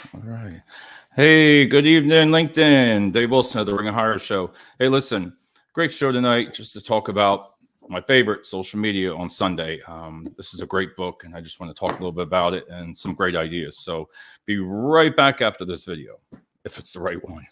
All right. Hey, good evening, LinkedIn. Dave Wilson of the Ring of Hire Show. Hey, listen, great show tonight just to talk about my favorite social media on Sunday. This is a great book, and I just want to talk a little bit about it and some great ideas. So be right back after this video, if it's the right one.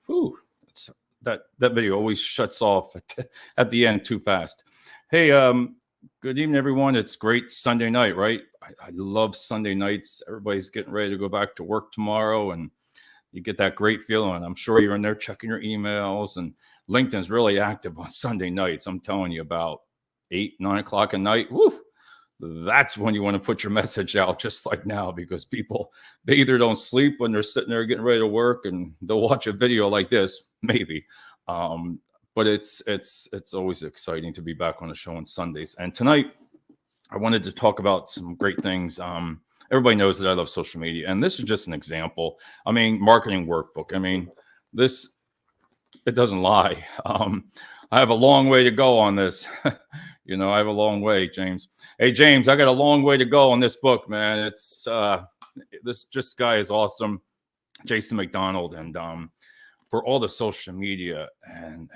Whew, that video always shuts off at the end too fast. Hey, good evening, everyone. It's great Sunday night, right? I love Sunday nights. Everybody's getting ready to go back to work tomorrow, and you get that great feeling. I'm sure you're in there checking your emails, and LinkedIn's really active on Sunday nights. I'm telling you, about 8, 9 o'clock at night. Woo, that's when you want to put your message out, just like now, because people, they either don't sleep when they're sitting there getting ready to work, and they'll watch a video like this, maybe. But it's always exciting to be back on the show on Sundays. And tonight, I wanted to talk about some great things. Everybody knows that I love social media, and this is just an example. I mean, marketing workbook. I mean, this, it doesn't lie. I have a long way to go on this. I have a long way, James. Hey, James, I got a long way to go on this book, man. It's this guy is awesome, Jason McDonald, and for all the social media and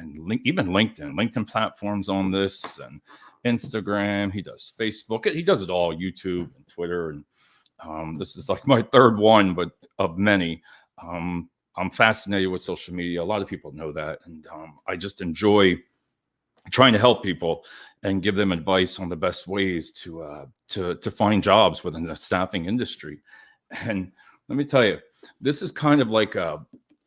even LinkedIn platforms on this, and Instagram. He does Facebook. He does it all, YouTube and Twitter. And this is like my third one, but of many. I'm fascinated with social media. A lot of people know that. And I just enjoy trying to help people and give them advice on the best ways to find jobs within the staffing industry. And let me tell you, this is kind of like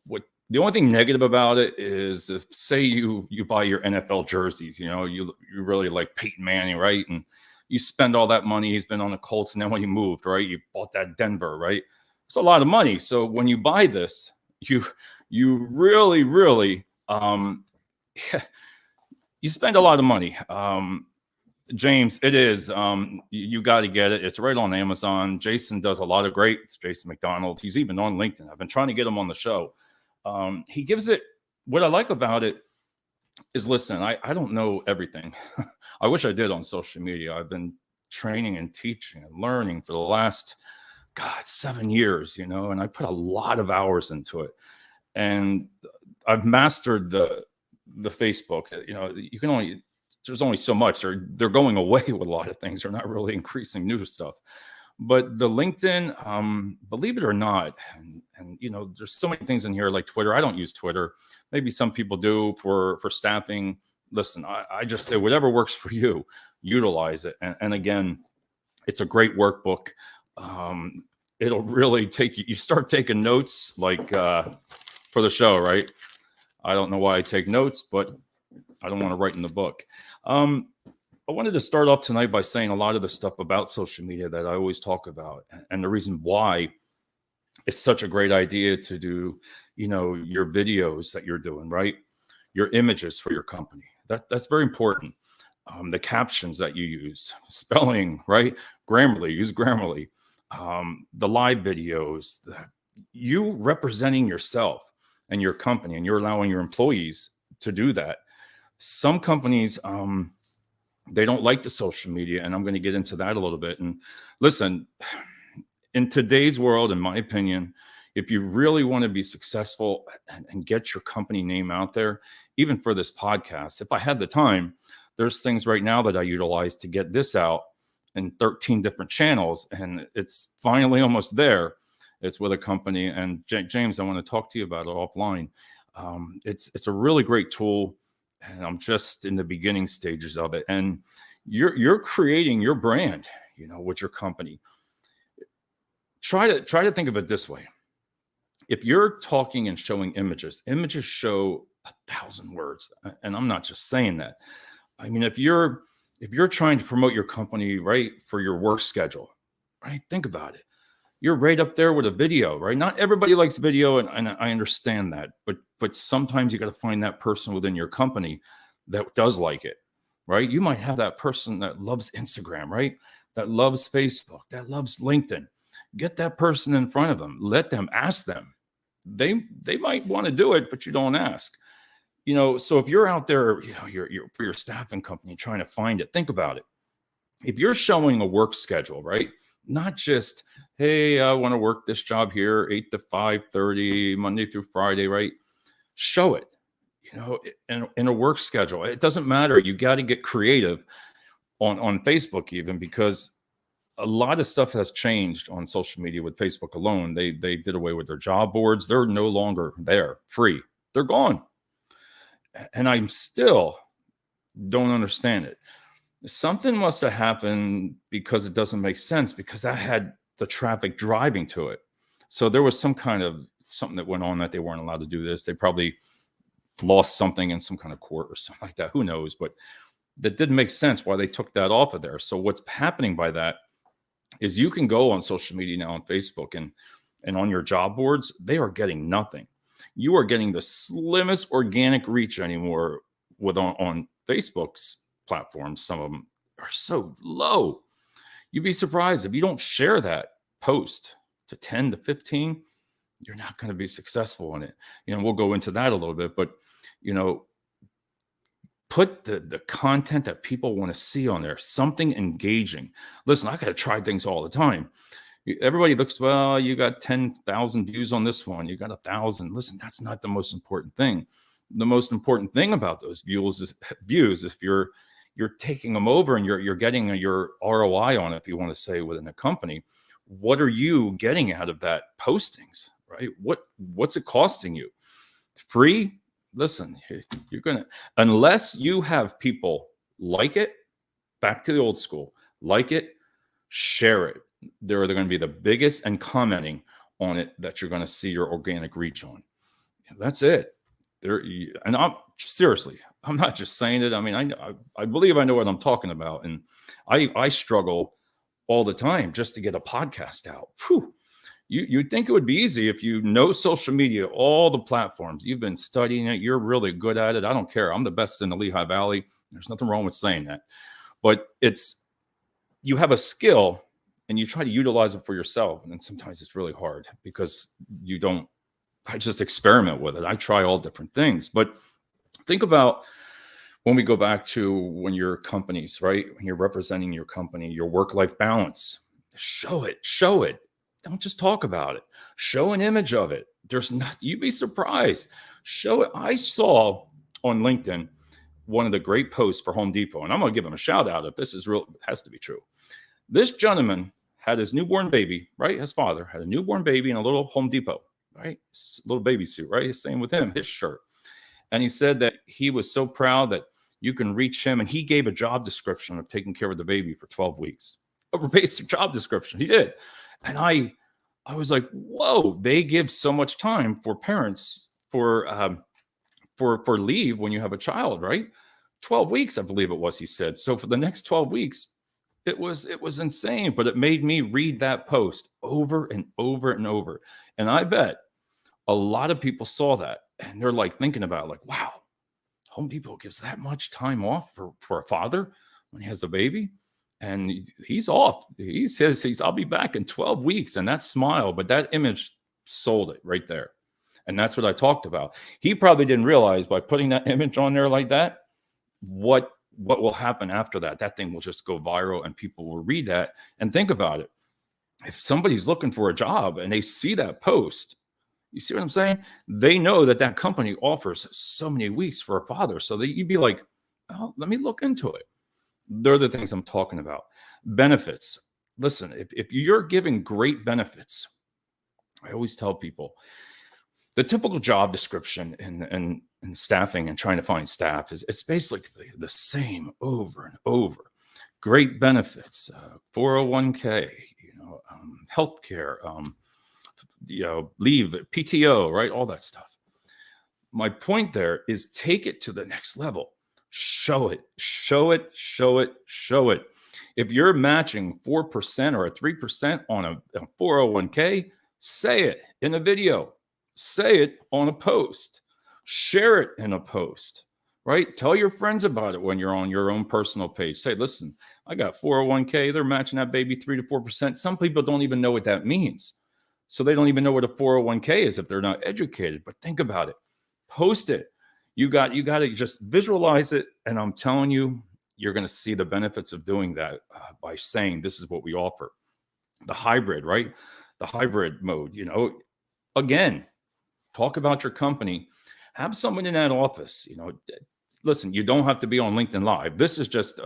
what the only thing negative about it is, if say you buy your NFL jerseys, you really like Peyton Manning, right? And you spend all that money. He's been on the Colts, and then when he moved, right, you bought that Denver, right? It's a lot of money. So when you buy this, you really you spend a lot of money. James, it is. You got to get it. It's right on Amazon. Jason does a lot of great. It's Jason McDonald. He's even on LinkedIn. I've been trying to get him on the show. He gives it. What I like about it is, listen, I don't know everything. I wish I did on social media. I've been training and teaching and learning for the last, 7 years, and I put a lot of hours into it. And I've mastered the Facebook. You can only, there's only so much. They're going away with a lot of things. They're not really increasing new stuff. But the LinkedIn, believe it or not, and there's so many things in here like Twitter. I don't use Twitter. Maybe some people do for staffing. Listen, I just say whatever works for you, utilize it. And again, it's a great workbook. It'll really take you. You start taking notes like for the show, right? I don't know why I take notes, but I don't want to write in the book. I wanted to start off tonight by saying a lot of the stuff about social media that I always talk about, and the reason why it's such a great idea to do, your videos that you're doing, right? Your images for your company. That's very important. The captions that you use, spelling, right? Grammarly, use Grammarly. The live videos, you representing yourself and your company, and you're allowing your employees to do that. Some companies, they don't like the social media, and I'm going to get into that a little bit. And listen, in today's world, in my opinion, if you really want to be successful and get your company name out there, even for this podcast, if I had the time, there's things right now that I utilize to get this out in 13 different channels, and it's finally almost there. It's with a company, and James, I want to talk to you about it offline. It's a really great tool, and I'm just in the beginning stages of it. And you're creating your brand, with your company. Try to think of it this way. If you're talking and showing images show 1,000 words. And I'm not just saying that. I mean, if you're trying to promote your company, right, for your work schedule, right, think about it. You're right up there with a video, right? Not everybody likes video, and I understand that, but sometimes you got to find that person within your company that does like it, right? You might have that person that loves Instagram, right? That loves Facebook, that loves LinkedIn. Get that person in front of them. Let them ask them. They might want to do it, but you don't ask. So if you're out there, you're for your staffing company trying to find it, think about it. If you're showing a work schedule, right? Not just, hey, I want to work this job here, 8 to 5:30, Monday through Friday, right? Show it, in a work schedule. It doesn't matter. You got to get creative on Facebook, even, because a lot of stuff has changed on social media with Facebook alone. They did away with their job boards. They're no longer there, free. They're gone. And I still don't understand it. Something must have happened, because it doesn't make sense, because that had the traffic driving to it. So there was some kind of something that went on that they weren't allowed to do this. They probably lost something in some kind of court or something like that. Who knows? But that didn't make sense why they took that off of there. So what's happening by that is you can go on social media now on Facebook and on your job boards, they are getting nothing. You are getting the slimmest organic reach anymore on Facebook's platforms. Some of them are so low. You'd be surprised if you don't share that post to 10 to 15, you're not going to be successful in it. We'll go into that a little bit, but put the content that people want to see on there, something engaging. Listen, I got to try things all the time. Everybody looks, well, you got 10,000 views on this one, you got 1,000. Listen, that's not the most important thing. The most important thing about those views is if you're taking them over and you're getting your ROI on it, if you want to say, within a company. What are you getting out of that postings, right? What's it costing you? Free? Listen, you're gonna, unless you have people like it, back to the old school, like it, share it. They're going to be the biggest, and commenting on it, that you're going to see your organic reach on. That's it. And I'm not just saying it. I mean, I believe I know what I'm talking about, and I struggle all the time just to get a podcast out. Whew. You'd think it would be easy if you know social media, all the platforms. You've been studying it. You're really good at it. I don't care. I'm the best in the Lehigh Valley. There's nothing wrong with saying that. But you have a skill, and you try to utilize it for yourself. And then sometimes it's really hard, because I just experiment with it. I try all different things. But think about, when we go back to when your companies, right? When you're representing your company, your work-life balance, show it. Don't just talk about it. Show an image of it. You'd be surprised. Show it. I saw on LinkedIn one of the great posts for Home Depot, and I'm going to give him a shout out if this is real. It has to be true. This gentleman had his newborn baby, right? His father had a newborn baby in a little Home Depot, right? Little baby suit, right? Same with him, his shirt. And he said that he was so proud that you can reach him, and he gave a job description of taking care of the baby for 12 weeks. A basic job description. He did. And I was like, whoa, they give so much time for parents for leave when you have a child, right? 12 weeks, I believe it was, he said. So for the next 12 weeks, it was insane, but it made me read that post over and over and over. And I bet a lot of people saw that, and they're like thinking about it, like, wow, Home Depot gives that much time off for a father when he has the baby. And he's off. He says I'll be back in 12 weeks. And that smile, but that image sold it right there. And that's what I talked about. He probably didn't realize, by putting that image on there like that, what will happen after that. That thing will just go viral, and people will read that and think about it. If somebody's looking for a job and they see that post, you see what I'm saying? They know that company offers so many weeks for a father. So that you'd be like, oh, let me look into it. They're the things I'm talking about. Benefits. Listen, if you're giving great benefits, I always tell people, The typical job description in staffing and trying to find staff is it's basically the same over and over. Great benefits, 401k, healthcare, leave, PTO, right? All that stuff. My point there is take it to the next level. Show it, show it, show it, show it. If you're matching 4% or a 3% on a 401k, say it in a video, say it on a post, share it in a post, right? Tell your friends about it when you're on your own personal page. Say, listen, I got 401k. They're matching that baby 3 to 4%. Some people don't even know what that means. So they don't even know what a 401k is if they're not educated. But think about it. Post it. You got to just visualize it. And I'm telling you, you're going to see the benefits of doing that by saying this is what we offer. The hybrid, right? The hybrid mode, again, talk about your company. Have someone in that office, listen, you don't have to be on LinkedIn Live. This is just,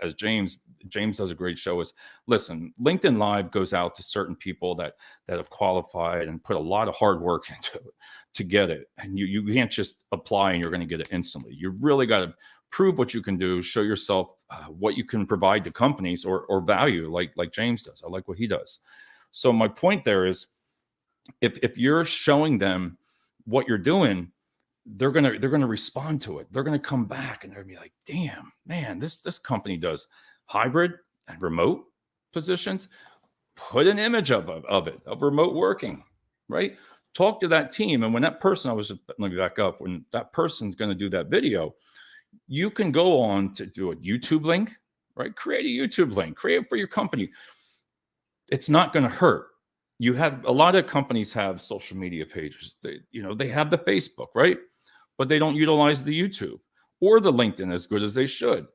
as James does a great show, is listen, LinkedIn Live goes out to certain people that have qualified and put a lot of hard work into it to get it. And you can't just apply and you're going to get it instantly. You really got to prove what you can do, show yourself what you can provide to companies or value like James does. I like what he does. So my point there is if you're showing them what you're doing, they're gonna respond to it. They're gonna come back and they're gonna be like, damn, man, this company does hybrid and remote positions. Put an image of remote working, right? Talk to that team. And when that person, let me back up, when that person's gonna do that video, you can go on to do a YouTube link, right? Create a YouTube link, create it for your company. It's not gonna hurt. You have a lot of companies have social media pages. They have the Facebook, right? But they don't utilize the YouTube or the LinkedIn as good as they should.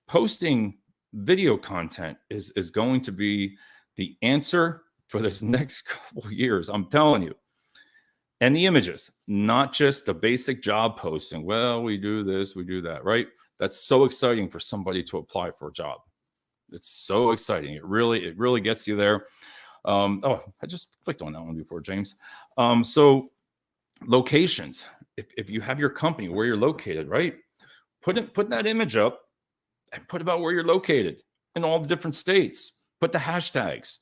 Posting video content is going to be the answer for this next couple of years. I'm telling you. And the images, not just the basic job posting. Well, we do this, we do that, right? That's so exciting for somebody to apply for a job. It's so exciting. It really gets you there. I just clicked on that one before, James. So locations, if you have your company where you're located, right? Put that image up and put about where you're located in all the different states. Put the hashtags,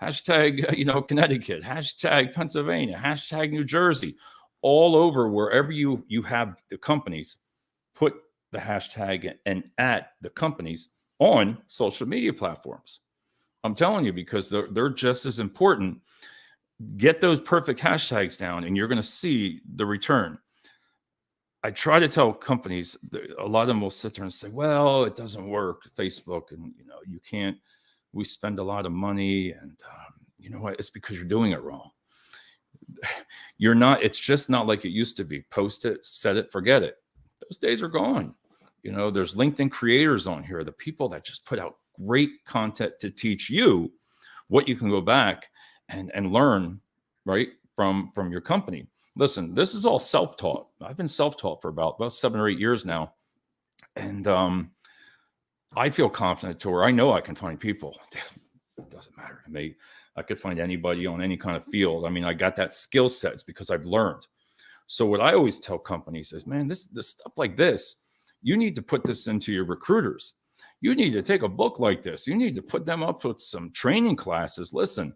hashtag, Connecticut, hashtag Pennsylvania, hashtag New Jersey, all over wherever you have the companies. Put the hashtag and at the companies on social media platforms. I'm telling you, because they're just as important. Get those perfect hashtags down and you're going to see the return. I try to tell companies, a lot of them will sit there and say, well, it doesn't work, Facebook, and you can't, we spend a lot of money, and you know what, it's because you're doing it wrong. You're not, it's just not like it used to be. Post it, set it, forget it. Those days are gone. There's LinkedIn creators on here, the people that just put out great content to teach you what you can go back and learn, right, from your company. Listen, this is all self-taught. I've been self-taught for about 7 or 8 years now. And I feel confident to where I know I can find people. It doesn't matter to me. I could find anybody on any kind of field. I mean, I got that skill set. It's because I've learned. So what I always tell companies is, man, this stuff like this, you need to put this into your recruiters. You need to take a book like this. You need to put them up with some training classes. Listen,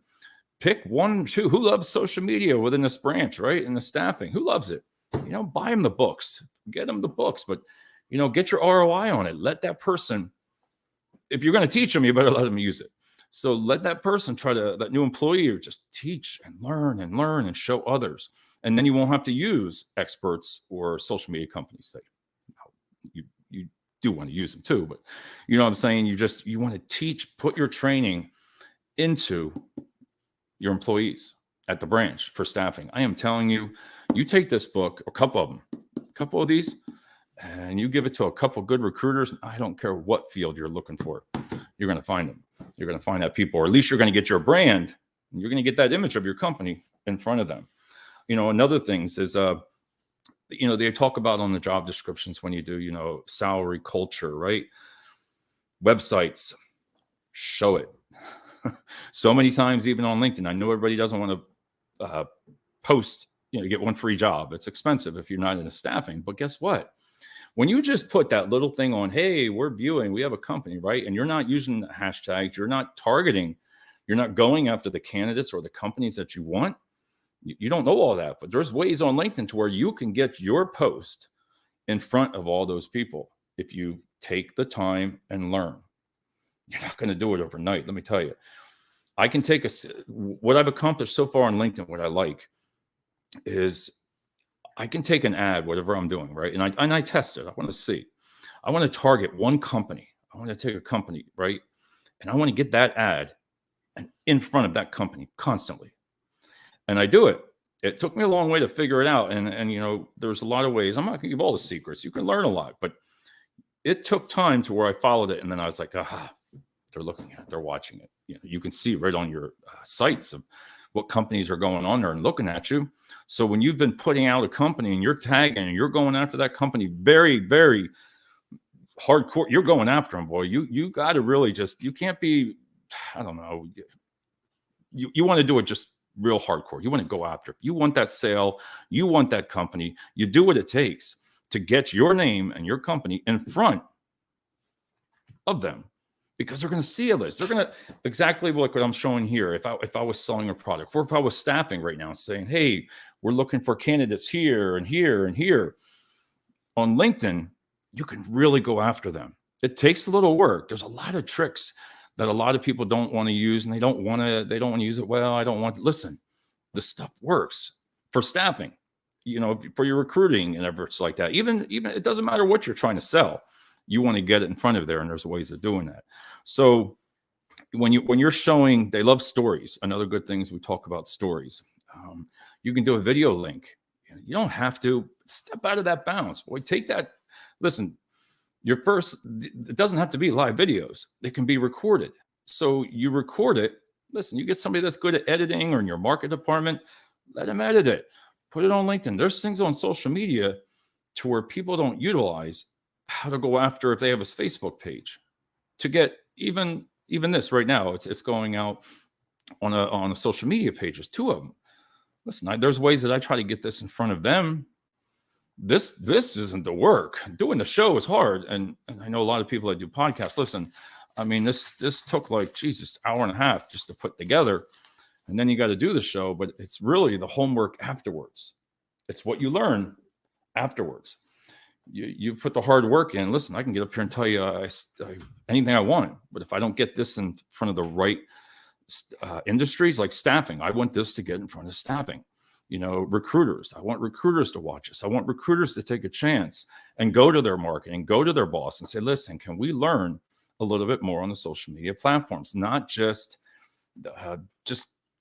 pick 1 or 2. Who loves social media within this branch, right? In the staffing, who loves it? Buy them the books, get them the books, but, get your ROI on it. Let that person, if you're going to teach them, you better let them use it. So let that person that new employee, or just teach and learn and show others. And then you won't have to use experts or social media companies. You do want to use them too, but you know what I'm saying? You want to teach, put your training into your employees at the branch for staffing. I am telling you, you take this book, a couple of these, and you give it to a couple of good recruiters. I don't care what field you're looking for. You're going to find them. You're going to find that people, or at least you're going to get your brand, and you're going to get that image of your company in front of them. Another things is, they talk about on the job descriptions when you do, salary, culture, right? Websites, show it. So many times, even on LinkedIn, I know everybody doesn't want to post, you get one free job. It's expensive if you're not into staffing. But guess what? When you just put that little thing on, hey, we're viewing, we have a company, right? And you're not using the hashtags, you're not targeting, you're not going after the candidates or the companies that you want. You don't know all that, but there's ways on LinkedIn to where you can get your post in front of all those people if you take the time and learn. You're not going to do it overnight. Let me tell you, I can take what I've accomplished so far on LinkedIn. What I like is I can take an ad, whatever I'm doing, right? And I test it. I want to see. I want to target one company. I want to take a company, right? And I want to get that ad in front of that company constantly. And I do it. It took me a long way to figure it out. And there's a lot of ways. I'm not going to give all the secrets. You can learn a lot, but it took time to where I followed it. And then I was like, aha, they're looking at it. They're watching it. You can see right on your sites of what companies are going on there and looking at you. So when you've been putting out a company and you're tagging and you're going after that company very, very hardcore, you're going after them, boy. You got to really you can't be, I don't know. You want to do it just real hardcore. You want to go after it. You want that sale. You want that company. You do what it takes to get your name and your company in front of them, because they're going to see a list. They're going to exactly like what I'm showing here. If I was selling a product, or if I was staffing right now, saying, hey, we're looking for candidates here and here and here. On LinkedIn, you can really go after them. It takes a little work. There's a lot of tricks that a lot of people don't want to use, and they don't want to use it. Well, I don't want to listen. This stuff works for staffing, for your recruiting and efforts like that. Even it doesn't matter what you're trying to sell. You want to get it in front of there, and there's ways of doing that. So when you're showing, they love stories. Another good thing is we talk about stories. You can do a video link. You don't have to step out of that bounds. Boy, take that. Listen, it doesn't have to be live videos. It can be recorded. So you record it. Listen, you get somebody that's good at editing, or in your market department, let them edit it. Put it on LinkedIn. There's things on social media to where people don't utilize how to go after if they have a Facebook page to get even this right now. It's going out on a social media pages, 2 of them. Listen, there's ways that I try to get this in front of them. This isn't the work. Doing the show is hard, and I know a lot of people that do podcasts. Listen, I mean, this took like hour and a half just to put together, and then you got to do the show. But it's really the homework afterwards. It's what you learn afterwards. You put the hard work in. Listen, I can get up here and tell you anything I want, but if I don't get this in front of the right industries like staffing, I want this to get in front of staffing. Recruiters. I want recruiters to watch us. I want recruiters to take a chance and go to their marketing, go to their boss and say, listen, can we learn a little bit more on the social media platforms? Not just the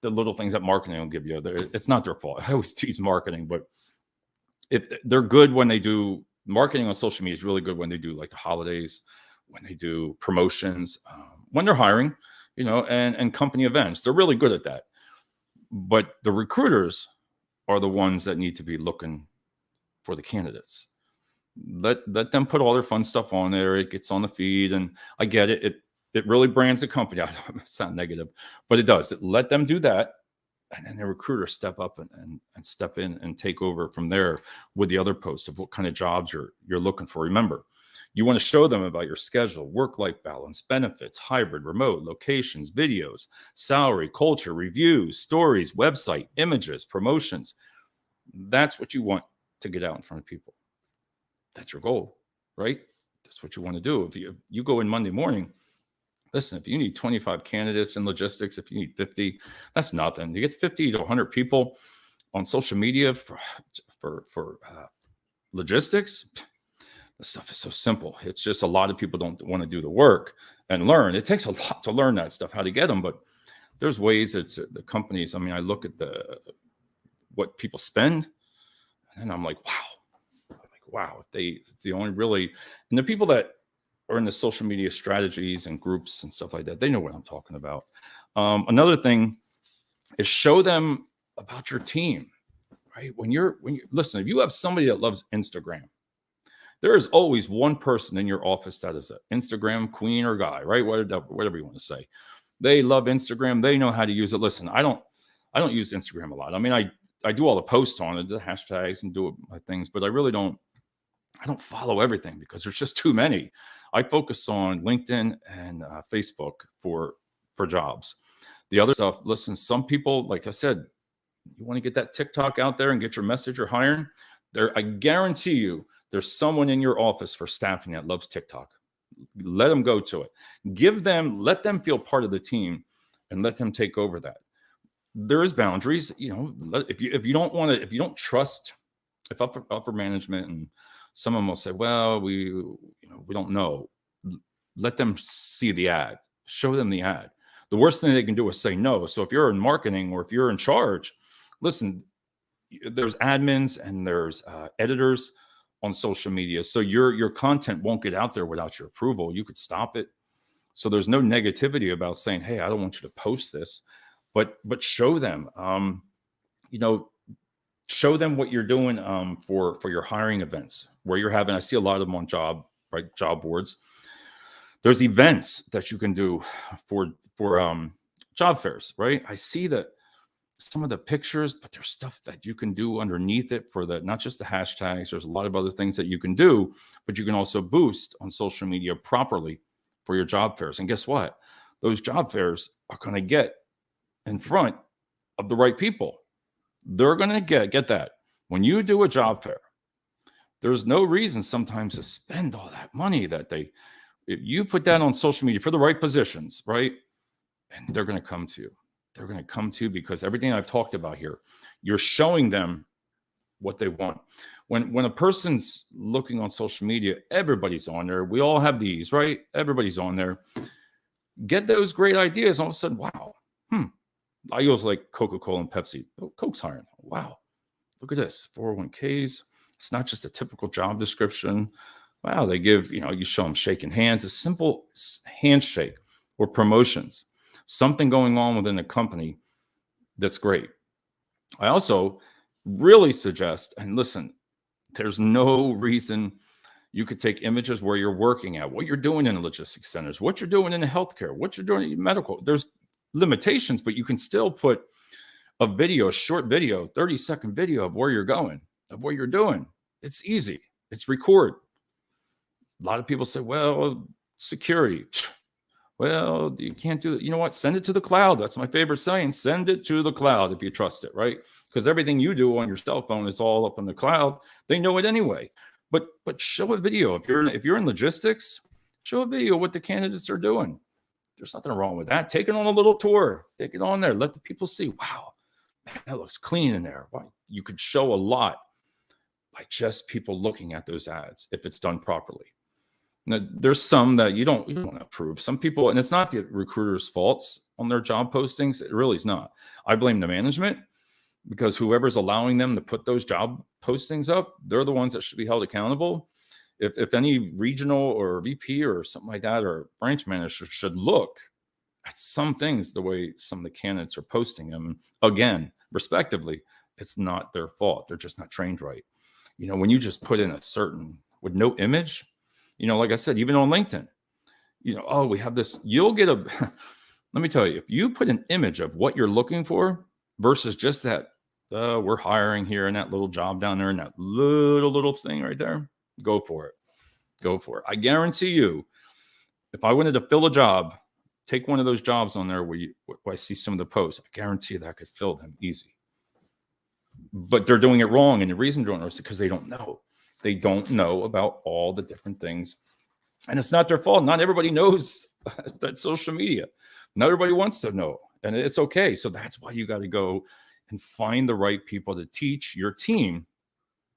little things that marketing will give you. It's not their fault. I always tease marketing, but if they're good when they do marketing on social media, is really good when they do like the holidays, when they do promotions, when they're hiring, and company events. They're really good at that. But the recruiters are the ones that need to be looking for the candidates. Let them put all their fun stuff on there. It gets on the feed, and I get it. It really brands the company. I don't sound negative, but it does. Let them do that, and then the recruiters step up and step in and take over from there with the other post of what kind of jobs you're looking for. Remember, you want to show them about your schedule, work-life balance, benefits, hybrid, remote, locations, videos, salary, culture, reviews, stories, website, images, promotions. That's what you want to get out in front of people. That's your goal, right? That's what you want to do. If you go in Monday morning, listen, if you need 25 candidates in logistics, if you need 50, that's nothing. You get 50 to 100 people on social media for logistics. The stuff is so simple. It's just a lot of people don't want to do the work and learn. It takes a lot to learn that stuff, how to get them. But there's ways that the companies, I mean, I look at what people spend, and I'm like, wow. If they only really, and the people that are in the social media strategies and groups and stuff like that, they know what I'm talking about. Another thing is show them about your team, right? When you listen, if you have somebody that loves Instagram, there is always one person in your office that is an Instagram queen or guy, right? Whatever you want to say. They love Instagram. They know how to use it. Listen, I don't use Instagram a lot. I mean, I I do all the posts on it, the hashtags and do my things, but I really don't follow everything because there's just too many. I focus on LinkedIn and Facebook for jobs. The other stuff, listen, some people, like I said, you want to get that TikTok out there and get your message you're hiring. I guarantee you, there's someone in your office for staffing that loves TikTok. Let them go to it. Let them feel part of the team, and let them take over that. There is boundaries, if you don't trust, if upper management and someone will say, well, we don't know. Let them see the ad. Show them the ad. The worst thing they can do is say no. So if you're in marketing or if you're in charge, listen, there's admins and there's editors on social media. So your content won't get out there without your approval. You could stop it. So there's no negativity about saying, hey, I don't want you to post this, but show them, show them what you're doing for your hiring events where you're having, I see a lot of them on job boards. There's events that you can do for job fairs, right? I see that some of the pictures, but there's stuff that you can do underneath it for not just the hashtags. There's a lot of other things that you can do, but you can also boost on social media properly for your job fairs. And guess what? Those job fairs are going to get in front of the right people. They're going to get that. When you do a job fair, there's no reason sometimes to spend all that money if you put that on social media for the right positions, right? And they're going to come to you. They're going to come to you because everything I've talked about here, you're showing them what they want. When a person's looking on social media, everybody's on there. We all have these, right? Everybody's on there. Get those great ideas. All of a sudden, wow. I use like Coca-Cola and Pepsi. Oh, Coke's hiring. Wow. Look at this. 401ks. It's not just a typical job description. Wow. They give, you show them shaking hands, a simple handshake or promotions, something going on within a company that's great. I also really suggest, and listen, there's no reason you could take images where you're working at, what you're doing in the logistics centers, what you're doing in the healthcare, what you're doing in medical. There's limitations, but you can still put a short video, 30-second video of where you're going, of what you're doing. It's easy. It's record. A lot of people say, well, security. Well, you can't do that. You know what? Send it to the cloud. That's my favorite saying. Send it to the cloud if you trust it, right? Because everything you do on your cell phone is all up in the cloud. They know it anyway. But show a video. If you're in logistics, show a video of what the candidates are doing. There's nothing wrong with that. Take it on a little tour. Take it on there. Let the people see, wow, man, that looks clean in there. Wow. You could show a lot by just people looking at those ads if it's done properly. Now, there's some that you don't approve. Some people, and it's not the recruiter's faults on their job postings. It really is not. I blame the management because whoever's allowing them to put those job postings up, they're the ones that should be held accountable. If any regional or VP or something like that or branch manager should look at some things the way some of the candidates are posting them, again, respectively, it's not their fault. They're just not trained right. When you just put in a certain with no image, like I said, even on LinkedIn, oh, we have this, you'll get let me tell you, if you put an image of what you're looking for versus just that, we're hiring here and that little job down there and that little thing right there, go for it. Go for it. I guarantee you, if I wanted to fill a job, take one of those jobs on there where I see some of the posts, I guarantee you that I could fill them easy. But they're doing it wrong. And the reason they're doing it is because they don't know. They don't know about all the different things. And it's not their fault. Not everybody knows that social media. Not everybody wants to know. And it's okay. So that's why you got to go and find the right people to teach your team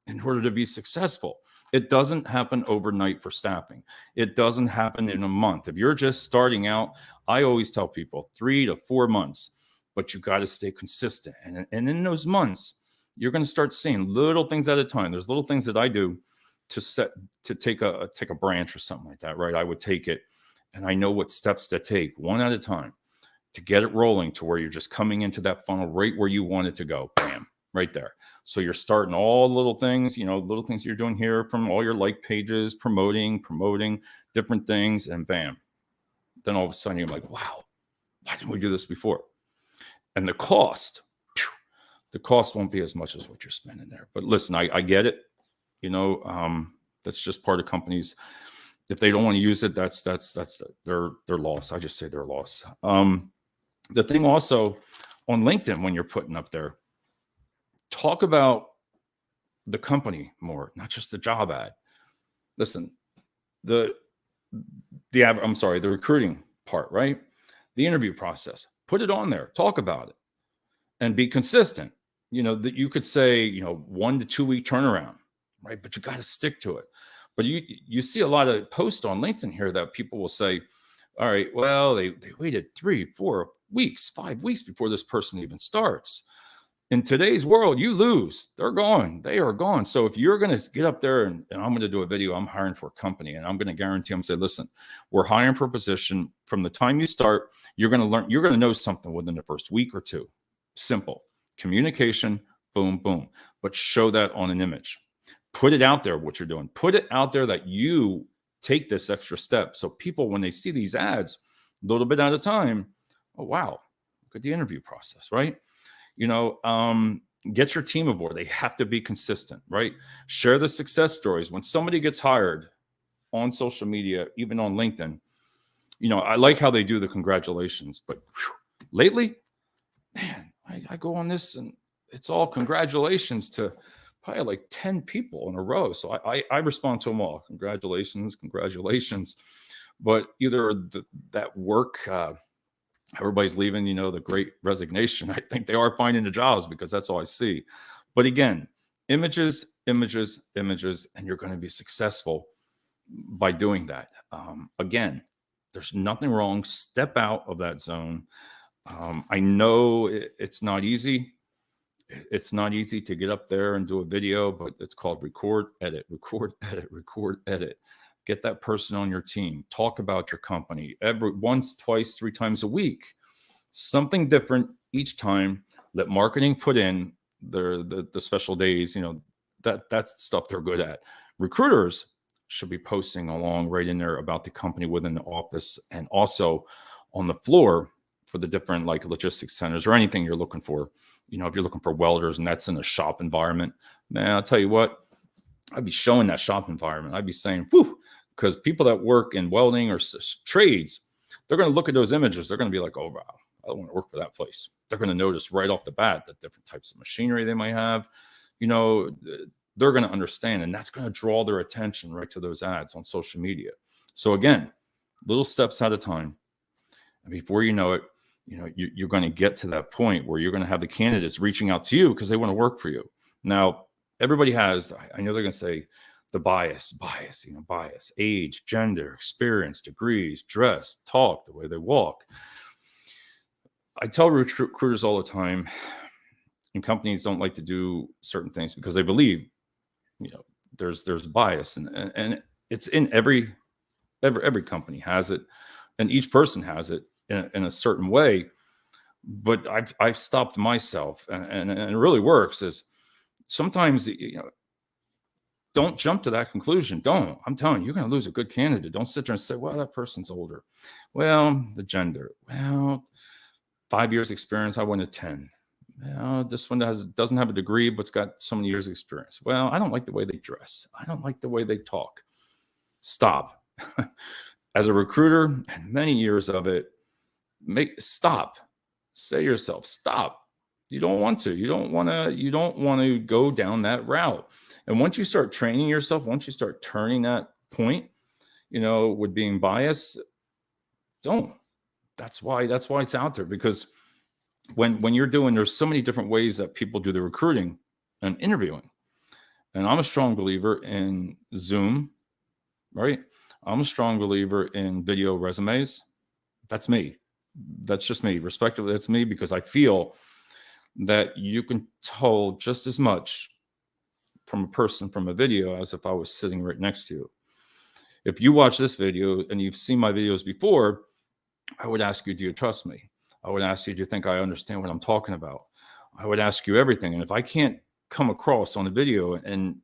in order to be successful. It doesn't happen overnight for staffing. It doesn't happen in a month. If you're just starting out, I always tell people 3 to 4 months, but you got to stay consistent. And in those months, you're going to start seeing little things at a time. There's little things that I do to take a branch or something like that, right? I would take it and I know what steps to take one at a time to get it rolling to where you're just coming into that funnel right where you want it to go. Bam. Right there. So you're starting all the little things, little things you're doing here from all your like pages, promoting different things, and bam. Then all of a sudden you're like, wow, why didn't we do this before? And the cost the cost won't be as much as what you're spending there. But listen, I get it. You know, that's just part of companies. If they don't want to use it, that's their loss. I just say their loss. The thing also on LinkedIn, when you're putting up there, talk about the company more, not just the job ad. Listen, the recruiting part, right? The interview process, put it on there, talk about it, and be consistent. You know, that you could say, you know, 1 to 2 week turnaround, right? But you got to stick to it. But you see a lot of posts on LinkedIn here that people will say, all right, well, they waited 3, 4 weeks, 5 weeks before this person even starts. In today's world, you lose. They're gone. They are gone. So if you're going to get up there and I'm going to do a video, I'm hiring for a company, and I'm going to guarantee them, say, listen, we're hiring for a position. From the time you start, you're going to learn, you're going to know something within the first week or two. Simple communication, boom, boom. But show that on an image. Put it out there, what you're doing. Put it out there that you take this extra step. So people, when they see these ads, a little bit at a time, oh, wow, look at the interview process, right? You know, get your team aboard. They have to be consistent, right? Share the success stories. When somebody gets hired on social media, even on LinkedIn, you know, I like how they do the congratulations, but lately, man, I go on this and it's all congratulations to probably like 10 people in a row. So I respond to them all. Congratulations, congratulations. But either that work, everybody's leaving, you know, the great resignation. I think they are finding the jobs because that's all I see. But again, images, images, images, and you're going to be successful by doing that. Again, there's nothing wrong. Step out of that zone. I know it's not easy. It's not easy to get up there and do a video, but it's called record, edit, record, edit, record, edit. Get that person on your team. Talk about your company once, twice, 3 times a week. Something different each time. Let marketing put in the special days. You know, that's stuff they're good at. Recruiters should be posting along right in there about the company within the office and also on the floor for the different like logistics centers or anything you're looking for. You know, if you're looking for welders and that's in a shop environment, man, I'll tell you what, I'd be showing that shop environment. I'd be saying, whew, because people that work in welding or trades, they're going to look at those images. They're going to be like, oh, wow, I don't want to work for that place. They're going to notice right off the bat that different types of machinery they might have, you know, they're going to understand. And that's going to draw their attention right to those ads on social media. So again, little steps at a time. And before you know it, you know, you're going to get to that point where you're going to have the candidates reaching out to you because they want to work for you. Now, everybody has, I know they're going to say the bias, you know, bias, age, gender, experience, degrees, dress, talk, the way they walk. I tell recruiters all the time, and companies don't like to do certain things because they believe, you know, there's bias and it's in every company has it, and each person has it in a certain way. But I've stopped myself, and it really works. Is sometimes, you know, don't jump to that conclusion. Don't. I'm telling you, you're going to lose a good candidate. Don't sit there and say, well, that person's older. Well, the gender. Well, 5 years experience. I want a 10. Well, this one doesn't have a degree, but's got so many years experience. Well, I don't like the way they dress. I don't like the way they talk. Stop. As a recruiter, and many years of it, stop. Say to yourself, stop. You don't want to. You don't want to go down that route. And once you start training yourself, once you start turning that point, you know, with being biased, don't. That's why it's out there, because when you're doing, there's so many different ways that people do the recruiting and interviewing. And I'm a strong believer in Zoom, right? I'm a strong believer in video resumes. That's me. That's just me. Respectively, that's me, because I feel that you can tell just as much from a person from a video as if I was sitting right next to you. If you watch this video and you've seen my videos before, I would ask you, do you trust me? I would ask you, do you think I understand what I'm talking about? I would ask you everything. And if I can't come across on the video and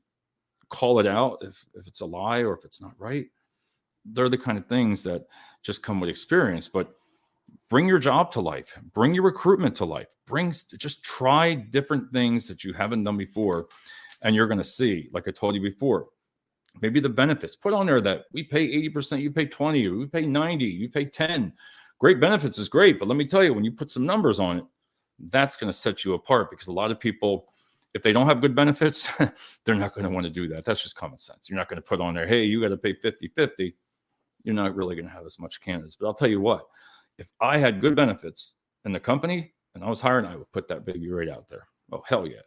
call it out, if it's a lie or if it's not right, they're the kind of things that just come with experience. But Bring your job to life, bring your recruitment to life, just try different things that you haven't done before. And you're going to see, like I told you before, maybe the benefits, put on there that we pay 80%, you pay 20, or we pay 90, you pay 10. Great benefits is great. But let me tell you, when you put some numbers on it, that's going to set you apart, because a lot of people, if they don't have good benefits, they're not going to want to do that. That's just common sense. You're not going to put on there, hey, you got to pay 50-50. You're not really going to have as much candidates. But I'll tell you what, if I had good benefits in the company and I was hiring, I would put that baby right out there. Oh, hell yeah.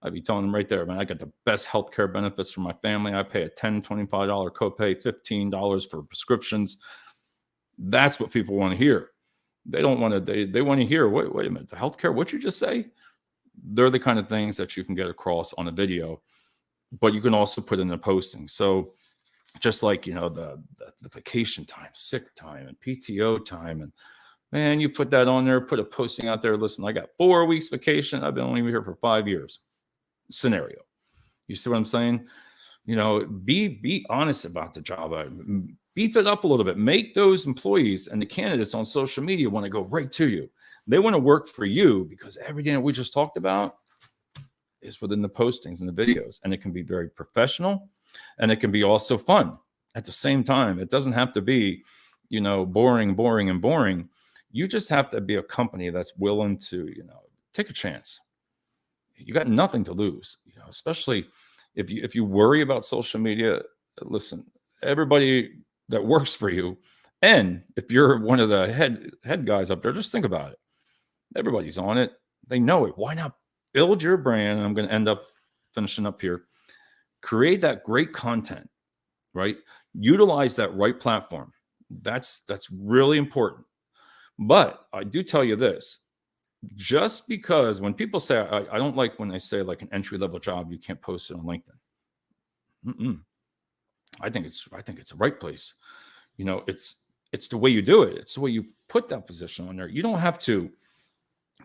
I'd be telling them right there, man, I got the best healthcare benefits for my family. I pay a $10, $25 copay, $15 for prescriptions. That's what people want to hear. They don't want to, they want to hear, wait a minute, the healthcare, what you just say? They're the kind of things that you can get across on a video, but you can also put in the posting. So just like, the vacation time, sick time, and PTO time, and man, you put that on there, put a posting out there. Listen, I got 4 weeks vacation. I've been only here for 5 years. Scenario. You see what I'm saying? Be honest about the job. Beef it up a little bit. Make those employees and the candidates on social media want to go right to you. They want to work for you, because everything that we just talked about is within the postings and the videos, and it can be very professional, and it can be also fun at the same time. It doesn't have to be, boring. You just have to be a company that's willing to, take a chance. You got nothing to lose, especially if you worry about social media. Listen, everybody that works for you, and if you're one of the head guys up there, just think about it. Everybody's on it. They know it. Why not build your brand? I'm going to end up finishing up here. Create that great content, right? Utilize that right platform. That's really important. But I do tell you this, just because when people say, I don't like when they say like an entry-level job, you can't post it on LinkedIn. I think it's the right place. It's the way you do it. It's the way you put that position on there. You don't have to,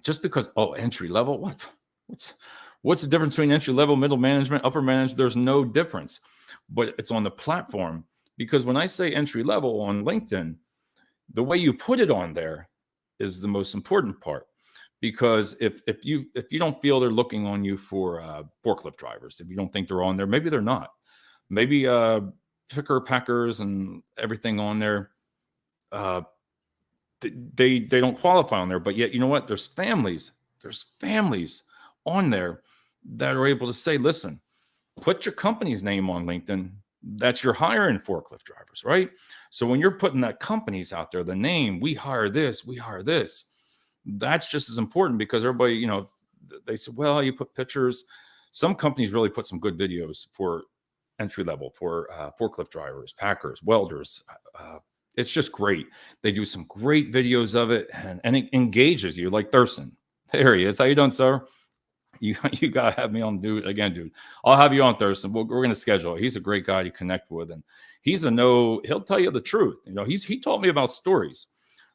just because, entry level, what's the difference between entry level, middle management, upper management? There's no difference, but it's on the platform. Because when I say entry level on LinkedIn, the way you put it on there is the most important part. Because if you don't feel they're looking on you for forklift drivers, if you don't think they're on there, maybe they're not. Maybe picker packers and everything on there, they don't qualify on there. But yet, you know what? There's families on there that are able to say, listen, put your company's name on LinkedIn. That's your hiring forklift drivers, right? So when you're putting that companies out there, the name, we hire this, that's just as important, because everybody, they say, well, you put pictures. Some companies really put some good videos for entry level, for forklift drivers, packers, welders. It's just great. They do some great videos of it, and it engages you, like Thurston. There he is. How you doing, sir? You gotta have me on, dude. I'll have you on Thurston. We're gonna schedule it. He's a great guy to connect with, and he'll tell you the truth. He told me about stories.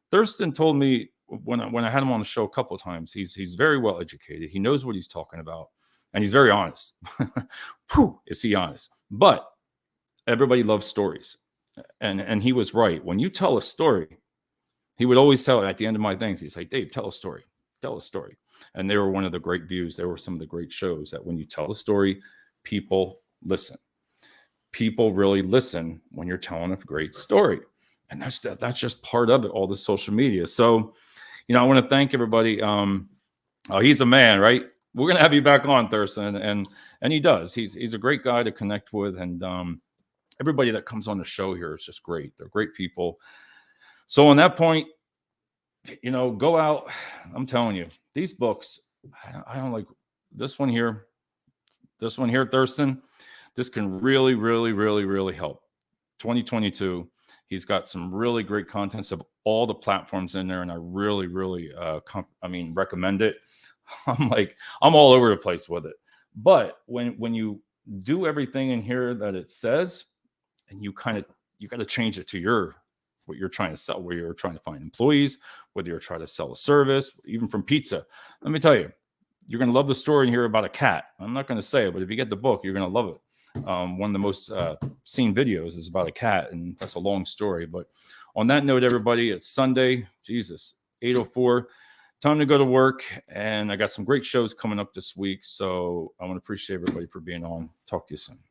Thurston told me when I had him on the show a couple of times, he's very well educated. He knows what he's talking about, and he's very honest. Whew, is he honest? But everybody loves stories, and he was right. When you tell a story, he would always tell at the end of my things, he's like, Dave, tell a story. And they were one of the great views. They were some of the great shows that when you tell a story, people listen. People really listen when you're telling a great story. And that's just part of it, all the social media. So, I want to thank everybody. He's a man, right? We're going to have you back on, Thurston. And he does. He's a great guy to connect with. And everybody that comes on the show here is just great. They're great people. So on that point, go out. I'm telling you, these books, I don't like this one here. This one here, Thurston. This can really, really, really, really help. 2022. He's got some really great contents of all the platforms in there, and I really, really, recommend it. I'm all over the place with it. But when you do everything in here that it says, and you got to change it to what you're trying to sell, where you're trying to find employees, whether you're trying to sell a service, even from pizza. Let me tell you, you're going to love the story in here about a cat. I'm not going to say it, but if you get the book, you're going to love it. One of the most seen videos is about a cat, and that's a long story. But on that note, everybody, it's Sunday. Jesus, 8:04. Time to go to work, and I got some great shows coming up this week. So I want to appreciate everybody for being on. Talk to you soon.